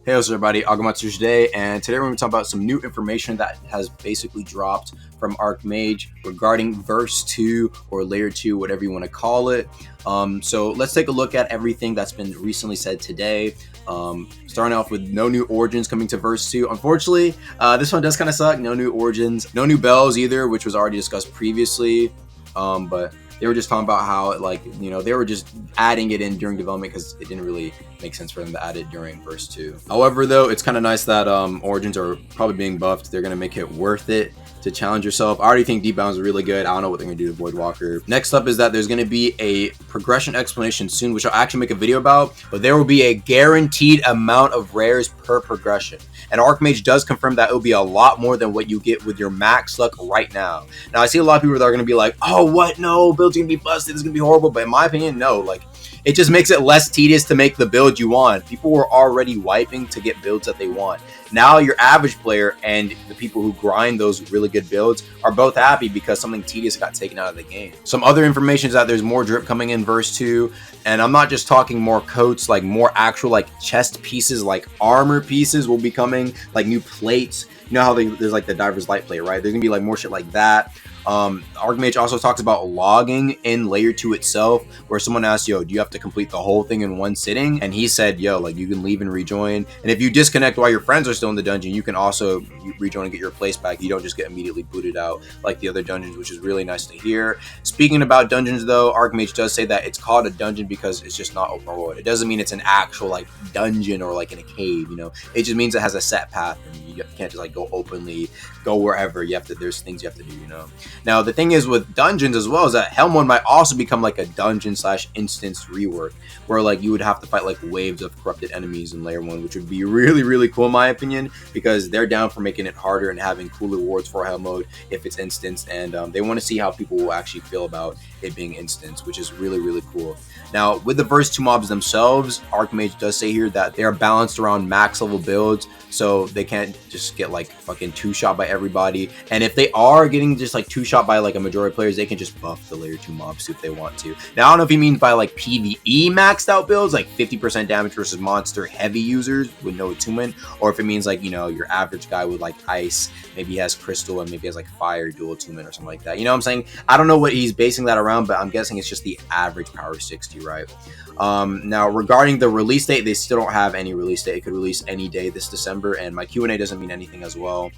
Hey, what's up, everybody? Agamatsu today, and today we're going to talk about some new information that has basically dropped from Archmage regarding Verse 2 or Layer 2, whatever you want to call it. So let's take a look at everything that's been recently said today. Starting off with no new origins coming to Verse 2. Unfortunately, this one does kind of suck. No new origins, no new bells either, which was already discussed previously. But they were just talking about how, they were just adding it in during development because it didn't really make sense for them to add it during Verse 2. However, though, it's kind of nice that Origins are probably being buffed. They're going to make it worth it to challenge yourself. I already think Deep Bounds is really good. I don't know what they're going to do to Voidwalker. Next up is that there's going to be a progression explanation soon, which I'll actually make a video about, but there will be a guaranteed amount of rares per progression. And Archmage does confirm that it'll be a lot more than what you get with your max luck right now. Now, I see a lot of people that are going to be like, oh, what? No, build's going to be busted. It's going to be horrible. But in my opinion, no. It just makes it less tedious to make the build you want. People were already wiping to get builds that they want. Now your average player and the people who grind those really good builds are both happy because something tedious got taken out of the game. Some other information is that there's more drip coming in Verse 2. And I'm not just talking more coats, more actual chest pieces, armor pieces will be coming, new plates. You know how there's the Diver's Light plate, right? There's gonna be more shit like that. Archmage also talks about logging in Layer 2 itself, where someone asked, yo, do you have to complete the whole thing in one sitting? And he said, yo, you can leave and rejoin. And if you disconnect while your friends are still in the dungeon, you can also rejoin and get your place back. You don't just get immediately booted out like the other dungeons, which is really nice to hear. Speaking about dungeons, though, Archmage does say that it's called a dungeon because it's just not open world. It doesn't mean it's an actual dungeon or in a cave, It just means it has a set path and you can't just go openly, go wherever. There's things you have to do, Now, the thing is with dungeons as well is that Helmwood might also become a dungeon / instance rework where you would have to fight waves of corrupted enemies in Layer 1, which would be really, really cool in my opinion, because they're down for making it harder and having cool rewards for Helmwood if it's instance, and they want to see how people will actually feel about it being instance, which is really, really cool. Now, with the Verse 2 mobs themselves, Archmage does say here that they are balanced around max level builds, so they can't just get fucking two-shot by everybody. And if they are getting just two-shot by a majority of players, they can just buff the Layer 2 mobs if they want to. Now, I don't know if he means by PvE maxed out builds, 50% damage versus monster heavy users with no attunement, or if it means your average guy with ice, maybe he has crystal and maybe has fire dual attunement or something like that. You know what I'm saying? I don't know what he's basing that around, but I'm guessing it's just the average power 60, right? Now, regarding the release date, they still don't have any release date. It could release any day this December, and my Q&A doesn't mean anything as well.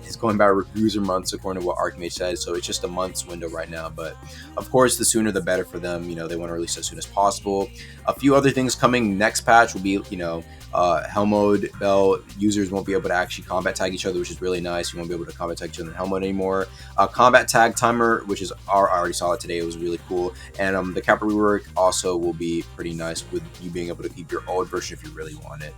It's going by user months according to what Archmage says, so it's just a month's window right now. But of course, the sooner the better for them. They want to release as soon as possible. A few other things coming next patch will be, Helmwood Bell users won't be able to actually combat tag each other, which is really nice. You won't be able to combat tag each other in Helmwood anymore. Combat tag timer, which is I already saw it today. It was really cool. And the Kappa rework also will be pretty nice with you being able to keep your old version if you really want it.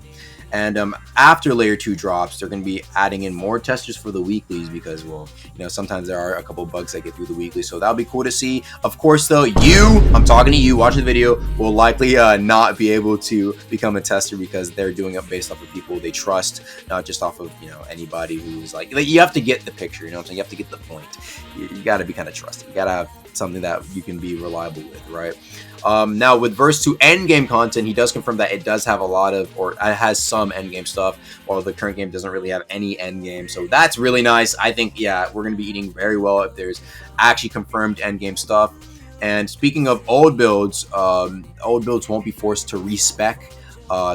And after Layer 2 drops, they're going to be adding in more testers for the weeklies because, well, sometimes there are a couple bugs that get through the weekly, so that'll be cool to see. Of course, though, I'm talking to you watching the video, will likely not be able to become a tester because they're doing it based off of people they trust, not just off of, anybody who's you have to get the picture, you know what I'm saying? You have to get the point. You got to be kind of trusted. You got to have something that you can be reliable with, right? Now, with Verse 2 endgame content, he does confirm that it does have a lot of, or it has some endgame stuff, while the current game doesn't really have any endgame. So that's really nice. I think, yeah, we're going to be eating very well if there's actually confirmed endgame stuff. And speaking of old builds won't be forced to respec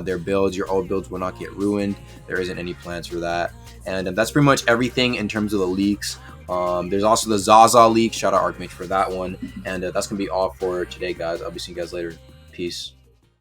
their builds. Your old builds will not get ruined. There isn't any plans for that. And that's pretty much everything in terms of the leaks. There's also the Zaza leak. Shout out Archmage for that one. And that's going to be all for today, guys. I'll be seeing you guys later. Peace.